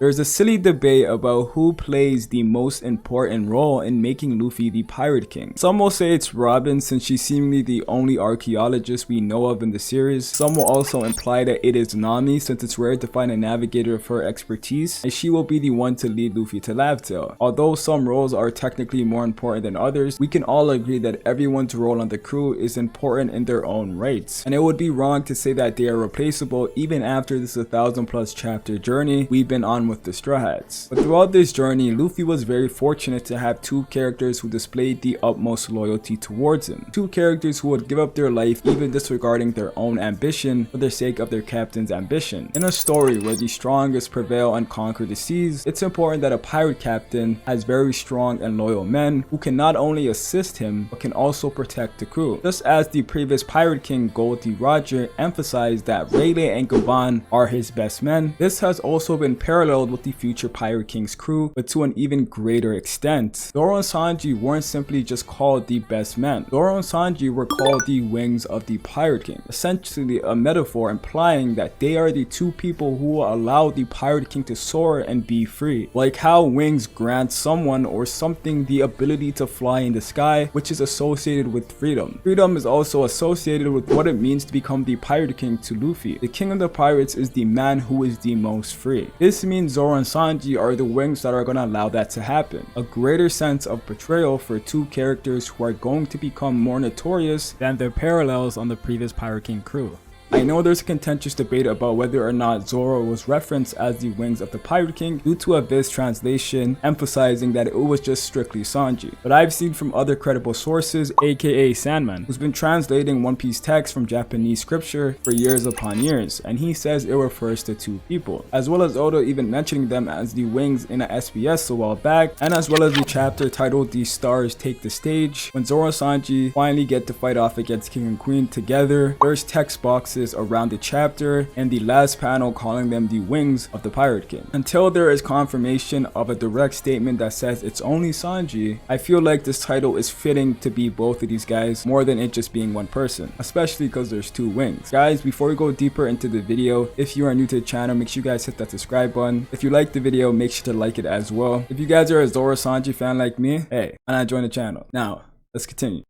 There's a silly debate about who plays the most important role in making Luffy the Pirate King. Some will say it's Robin, since she's seemingly the only archaeologist we know of in the series. Some will also imply that it is Nami, since it's rare to find a navigator of her expertise, and she will be the one to lead Luffy to Laugh-Tale. Although some roles are technically more important than others, we can all agree that everyone's role on the crew is important in their own rights, and it would be wrong to say that they are replaceable even after this 1,000+ chapter journey we've been on with the Straw Hats. But throughout this journey, Luffy was very fortunate to have two characters who displayed the utmost loyalty towards him. Two characters who would give up their life even disregarding their own ambition for the sake of their captain's ambition. In a story where the strongest prevail and conquer the seas, it's important that a pirate captain has very strong and loyal men who can not only assist him but can also protect the crew. Just as the previous Pirate King Goldie Roger emphasized that Rayleigh and Gavan are his best men, this has also been paralleled with the future Pirate King's crew, but to an even greater extent. Zoro and Sanji weren't simply just called the best men. Zoro and Sanji were called the wings of the Pirate King, essentially a metaphor implying that they are the two people who will allow the Pirate King to soar and be free. Like how wings grant someone or something the ability to fly in the sky, which is associated with freedom. Freedom is also associated with what it means to become the Pirate King to Luffy. The King of the Pirates is the man who is the most free. This means Zoro and Sanji are the wings that are going to allow that to happen. A greater sense of betrayal for two characters who are going to become more notorious than their parallels on the previous Pirate King crew. I know there's a contentious debate about whether or not Zoro was referenced as the wings of the Pirate King due to a Viz translation emphasizing that it was just strictly Sanji. But I've seen from other credible sources, aka Sandman, who's been translating One Piece text from Japanese scripture for years upon years, and he says it refers to two people, as well as Oda even mentioning them as the wings in a SBS a while back, and as well as the chapter titled The Stars Take the Stage. When Zoro and Sanji finally get to fight off against King and Queen together, there's text boxes around the chapter and the last panel calling them the wings of the Pirate King. Until there is confirmation of a direct statement that says it's only Sanji, I feel like this title is fitting to be both of these guys more than it just being one person, especially because there's two wings. Guys, before we go deeper into the video, if you are new to the channel, make sure you guys hit that subscribe button. If you like the video, make sure to like it as well. If you guys are a Zoro Sanji fan like me, hey, why not join the channel? Now, let's continue.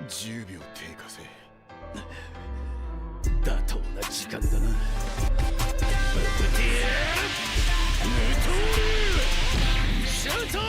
10秒経過せ妥当な時間だな無糖シュート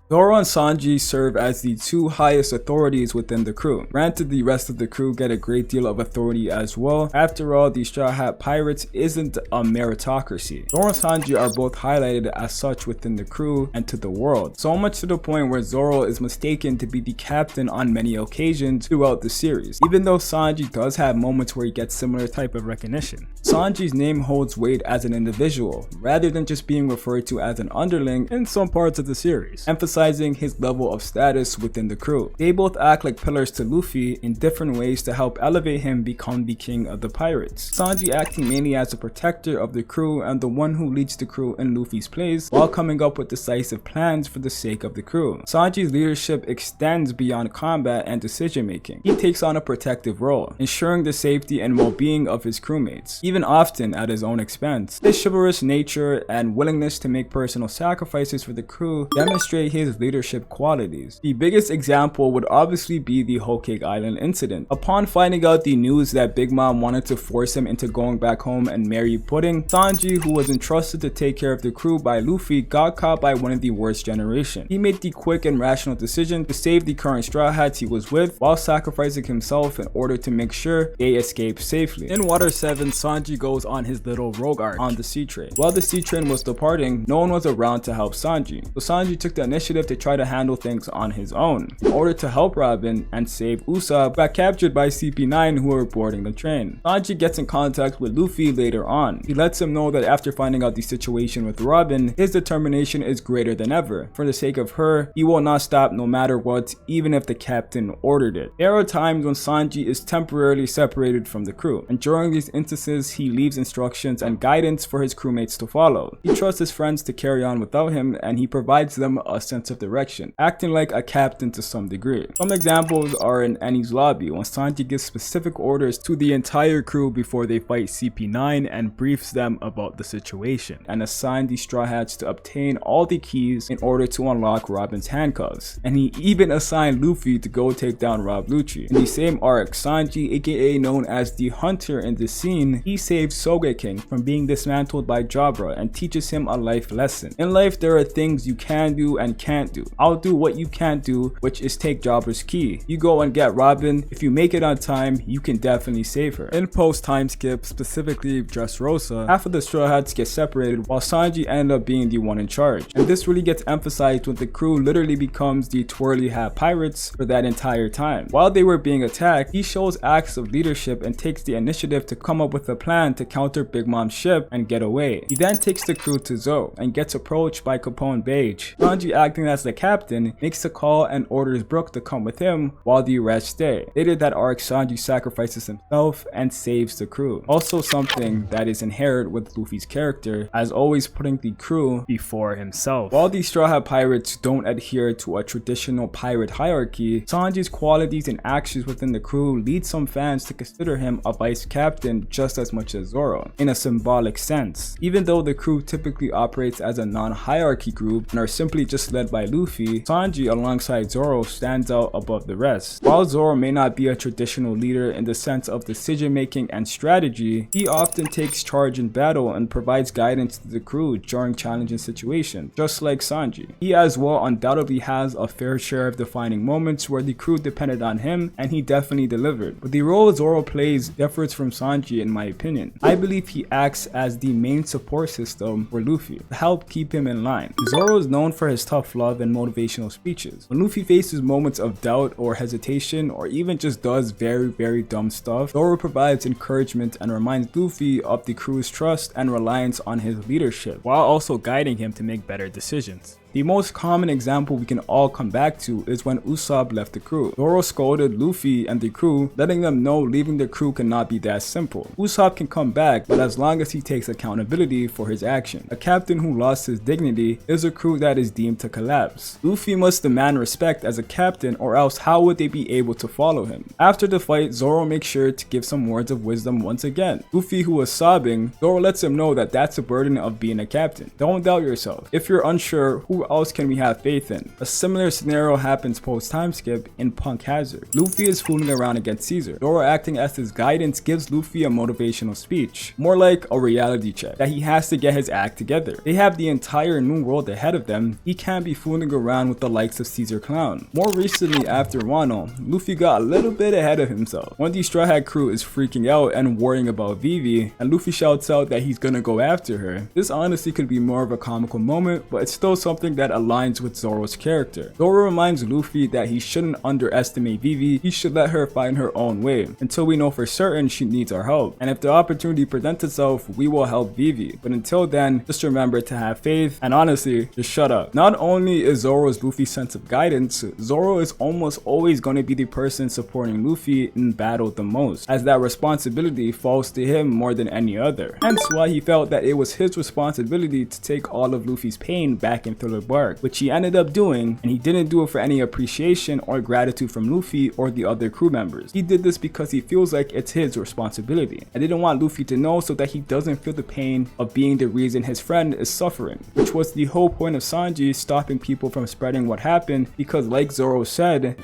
Zoro and Sanji serve as the two highest authorities within the crew. Granted, the rest of the crew get a great deal of authority as well. After all, the Straw Hat Pirates isn't a meritocracy. Zoro and Sanji are both highlighted as such within the crew and to the world. So much to the point where Zoro is mistaken to be the captain on many occasions throughout the series, even though Sanji does have moments where he gets similar type of recognition. Sanji's name holds weight as an individual, rather than just being referred to as an underling in some parts of the series, emphasizing his level of status within the crew. They both act like pillars to Luffy in different ways to help elevate him become the king of the pirates. Sanji acting mainly as a protector of the crew and the one who leads the crew in Luffy's place, while coming up with decisive plans for the sake of the crew. Sanji's leadership extends beyond combat and decision making. He takes on a protective role, ensuring the safety and well-being of his crewmates, even often at his own expense. His chivalrous nature and willingness to make personal sacrifices for the crew demonstrate his leadership qualities. The biggest example would obviously be the Whole Cake Island incident. Upon finding out the news that Big Mom wanted to force him into going back home and marry Pudding, Sanji, who was entrusted to take care of the crew by Luffy, got caught by one of the worst generation. He made the quick and rational decision to save the current Straw Hats he was with while sacrificing himself in order to make sure they escape safely. In Water 7, Sanji goes on his little rogue arc on the sea train. While the sea train was departing, no one was around to help Sanji, so Sanji took the initiative initiative to try to handle things on his own in order to help Robin and save Usopp, who got captured by CP9 who were boarding the train. Sanji gets in contact with Luffy later on. He lets him know that after finding out the situation with Robin, his determination is greater than ever. For the sake of her, he will not stop no matter what, even if the captain ordered it. There are times when Sanji is temporarily separated from the crew, and during these instances he leaves instructions and guidance for his crewmates to follow. He trusts his friends to carry on without him, and he provides them a sense of direction, acting like a captain to some degree. Some examples are in Eni's lobby when Sanji gives specific orders to the entire crew before they fight CP9 and briefs them about the situation, and assign the Straw Hats to obtain all the keys in order to unlock Robin's handcuffs. And he even assigned Luffy to go take down Rob Lucci. In the same arc, Sanji, aka known as the Hunter in this scene, he saves Sogeking from being dismantled by Jabra and teaches him a life lesson. In life, there are things you can do and can't do. I'll do what you can't do, which is take Jabra's key. You go and get Robin. If you make it on time, you can definitely save her. In post time skip, specifically Dressrosa, half of the Straw Hats get separated while Sanji ended up being the one in charge. And this really gets emphasized when the crew literally becomes the twirly hat pirates for that entire time. While they were being attacked, he shows acts of leadership and takes the initiative to come up with a plan to counter Big Mom's ship and get away. He then takes the crew to Zou and gets approached by Capone Beige. Sanji, acting as the captain, makes a call and orders Brook to come with him while the rest stay. Later that arc, Sanji sacrifices himself and saves the crew. Also something that is inherent with Luffy's character, as always putting the crew before himself. While the Straw Hat Pirates don't adhere to a traditional pirate hierarchy, Sanji's qualities and actions within the crew lead some fans to consider him a vice captain just as much as Zoro, in a symbolic sense. Even though the crew typically operates as a non-hierarchy group and are simply just led by Luffy, Sanji alongside Zoro stands out above the rest. While Zoro may not be a traditional leader in the sense of decision making and strategy, he often takes charge in battle and provides guidance to the crew during challenging situations, just like Sanji. He as well undoubtedly has a fair share of defining moments where the crew depended on him, and he definitely delivered. But the role Zoro plays differs from Sanji in my opinion. I believe he acts as the main support system for Luffy to help keep him in line. Zoro is known for his tough love and motivational speeches. When Luffy faces moments of doubt or hesitation, or even just does very dumb stuff, Zoro provides encouragement and reminds Luffy of the crew's trust and reliance on his leadership, while also guiding him to make better decisions. The most common example we can all come back to is when Usopp left the crew. Zoro scolded Luffy and the crew, letting them know leaving the crew cannot be that simple. Usopp can come back, but as long as he takes accountability for his action. A captain who lost his dignity is a crew that is deemed to collapse. Luffy must demand respect as a captain, or else how would they be able to follow him? After the fight, Zoro makes sure to give some words of wisdom once again. Luffy, who was sobbing, Zoro lets him know that that's the burden of being a captain. Don't doubt yourself. If you're unsure, who else can we have faith in? A similar scenario happens post time skip in Punk Hazard. Luffy is fooling around against Caesar. Zoro, acting as his guidance, gives Luffy a motivational speech, more like a reality check, that he has to get his act together. They have the entire new world ahead of them. He can't be fooling around with the likes of Caesar Clown. More recently, after Wano, Luffy got a little bit ahead of himself. When the Straw Hat crew is freaking out and worrying about Vivi, and Luffy shouts out that he's gonna go after her. This honestly could be more of a comical moment, but it's still something that aligns with Zoro's character. Zoro reminds Luffy that he shouldn't underestimate Vivi, he should let her find her own way, until we know for certain she needs our help. And if the opportunity presents itself, we will help Vivi. But until then, just remember to have faith, and honestly, just shut up. Not only is Zoro's Luffy's sense of guidance, Zoro is almost always going to be the person supporting Luffy in battle the most, as that responsibility falls to him more than any other. Hence why he felt that it was his responsibility to take all of Luffy's pain back in Thriller Bark, which he ended up doing, and he didn't do it for any appreciation or gratitude from Luffy or the other crew members. He did this because he feels like it's his responsibility. I didn't want Luffy to know so that he doesn't feel the pain of being the reason his friend is suffering, which was the whole point of Sanji stopping people from spreading what happened, because like Zoro said,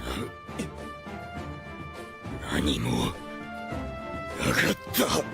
何もなかった。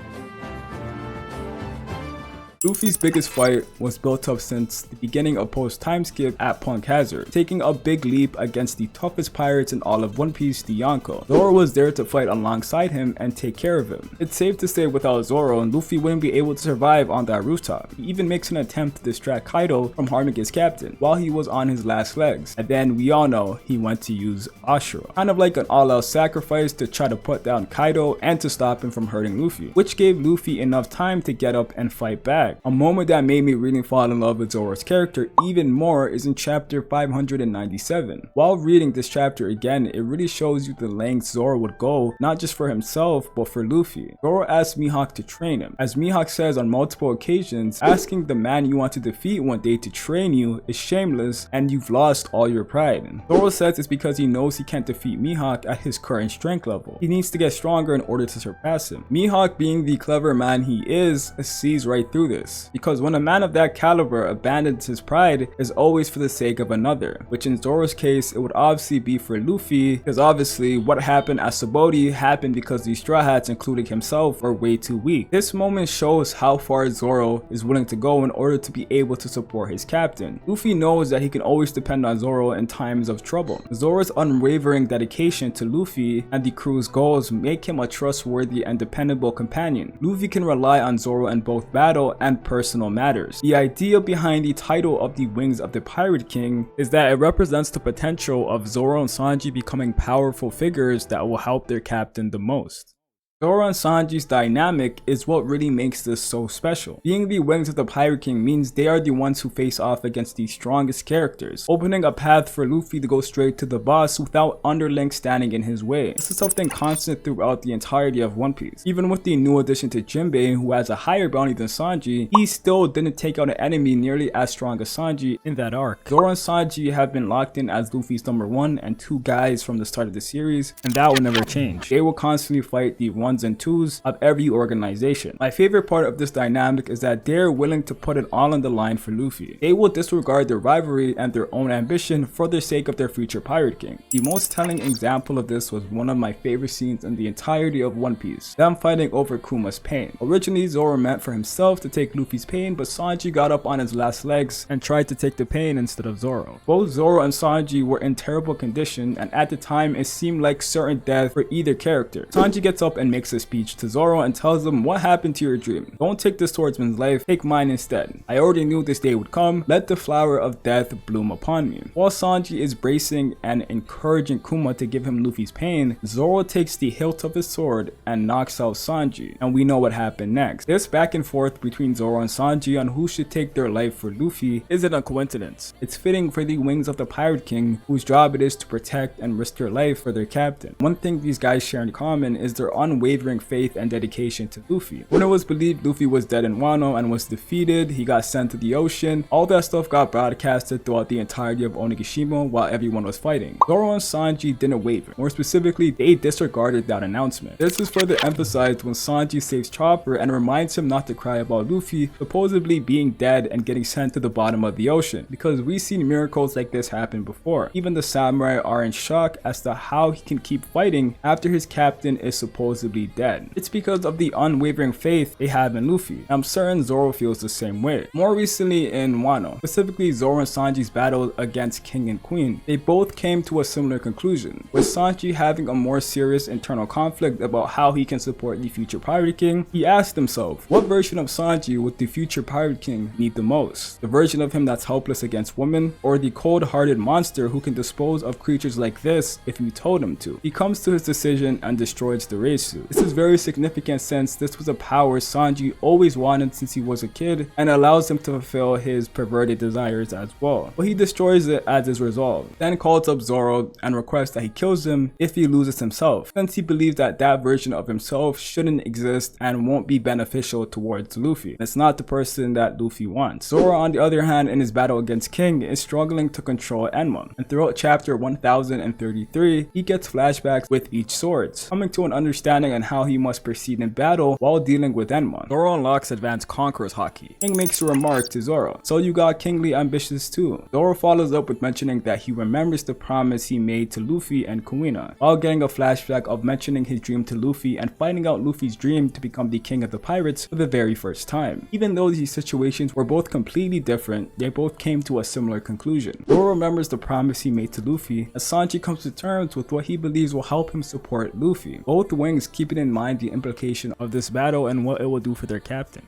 Luffy's biggest fight was built up since the beginning of post time skip at Punk Hazard, taking a big leap against the toughest pirates in all of One Piece, the Yonko. Zoro was there to fight alongside him and take care of him. It's safe to say without Zoro, Luffy wouldn't be able to survive on that rooftop. He even makes an attempt to distract Kaido from harming his captain while he was on his last legs, and then we all know he went to use Ashura, kind of like an all-out sacrifice to try to put down Kaido and to stop him from hurting Luffy, which gave Luffy enough time to get up and fight back. A moment that made me really fall in love with Zoro's character even more is in chapter 597. While reading this chapter again, it really shows you the lengths Zoro would go, not just for himself, but for Luffy. Zoro asks Mihawk to train him. As Mihawk says on multiple occasions, asking the man you want to defeat one day to train you is shameless and you've lost all your pride. Zoro says it's because he knows he can't defeat Mihawk at his current strength level. He needs to get stronger in order to surpass him. Mihawk, being the clever man he is, sees right through this, because when a man of that caliber abandons his pride, it's always for the sake of another, which in Zoro's case it would obviously be for Luffy, because obviously what happened at Sabaody happened because these Straw Hats, including himself, are way too weak. This moment shows how far Zoro is willing to go in order to be able to support his captain. Luffy knows that he can always depend on Zoro in times of trouble. Zoro's unwavering dedication to Luffy and the crew's goals make him a trustworthy and dependable companion. Luffy can rely on Zoro in both battle and personal matters. The idea behind the title of the Wings of the Pirate King is that it represents the potential of Zoro and Sanji becoming powerful figures that will help their captain the most. Zoro and Sanji's dynamic is what really makes this so special. Being the Wings of the Pirate King means they are the ones who face off against the strongest characters, opening a path for Luffy to go straight to the boss without underlings standing in his way. This is something constant throughout the entirety of One Piece. Even with the new addition to Jinbei, who has a higher bounty than Sanji, he still didn't take out an enemy nearly as strong as Sanji in that arc. Zoro and Sanji have been locked in as Luffy's number 1 and 2 guys from the start of the series, and that will never change. They will constantly fight the ones and twos of every organization. My favorite part of this dynamic is that they're willing to put it all on the line for Luffy. They will disregard their rivalry and their own ambition for the sake of their future Pirate King. The most telling example of this was one of my favorite scenes in the entirety of One Piece, them fighting over Kuma's pain. Originally, Zoro meant for himself to take Luffy's pain, but Sanji got up on his last legs and tried to take the pain instead of Zoro. Both Zoro and Sanji were in terrible condition, and at the time it seemed like certain death for either character. Sanji gets up and makes a speech to Zoro and tells him, what happened to your dream? Don't take this swordsman's life, take mine instead. I already knew this day would come, let the flower of death bloom upon me. While Sanji is bracing and encouraging Kuma to give him Luffy's pain, Zoro takes the hilt of his sword and knocks out Sanji, and we know what happened next. This back and forth between Zoro and Sanji on who should take their life for Luffy isn't a coincidence. It's fitting for the Wings of the Pirate King, whose job it is to protect and risk their life for their captain. One thing these guys share in common is their unwavering faith and dedication to Luffy. When it was believed Luffy was dead in Wano and was defeated, he got sent to the ocean, all that stuff got broadcasted throughout the entirety of Onigashima while everyone was fighting. Zoro and Sanji didn't waver. More specifically, they disregarded that announcement. This is further emphasized when Sanji saves Chopper and reminds him not to cry about Luffy supposedly being dead and getting sent to the bottom of the ocean, because we've seen miracles like this happen before. Even the samurai are in shock as to how he can keep fighting after his captain is supposedly dead. It's because of the unwavering faith they have in Luffy. I'm certain Zoro feels the same way. More recently in Wano, specifically Zoro and Sanji's battle against King and Queen, they both came to a similar conclusion, with Sanji having a more serious internal conflict about how he can support the future Pirate King. He asked himself, what version of Sanji would the future Pirate King need the most? The version of him that's helpless against women, or the cold-hearted monster who can dispose of creatures like this if you told him to? He comes to his decision and destroys the race suit. This is very significant since this was a power Sanji always wanted since he was a kid, and allows him to fulfill his perverted desires as well. But he destroys it as his resolve, then calls up Zoro and requests that he kills him if he loses himself, since he believes that that version of himself shouldn't exist and won't be beneficial towards Luffy. It's not the person that Luffy wants. Zoro, on the other hand, in his battle against King, is struggling to control Enma, and throughout chapter 1033, he gets flashbacks with each sword, coming to an understanding and how he must proceed in battle while dealing with Enmon. Zoro unlocks Advanced Conqueror's Haki. King makes a remark to Zoro, "So you got kingly ambitions too." Zoro follows up with mentioning that he remembers the promise he made to Luffy and Kuina, while getting a flashback of mentioning his dream to Luffy and finding out Luffy's dream to become the king of the pirates for the very first time. Even though these situations were both completely different, they both came to a similar conclusion. Zoro remembers the promise he made to Luffy as Sanji comes to terms with what he believes will help him support Luffy. Both wings keeping in mind the implication of this battle and what it will do for their captain.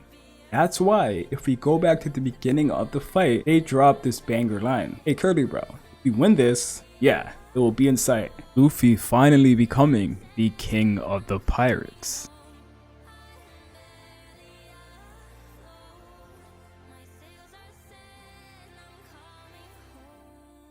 That's why, if we go back to the beginning of the fight, they dropped this banger line. "Hey Kirby bro, if we win this, yeah, it will be in sight. Luffy finally becoming the king of the pirates."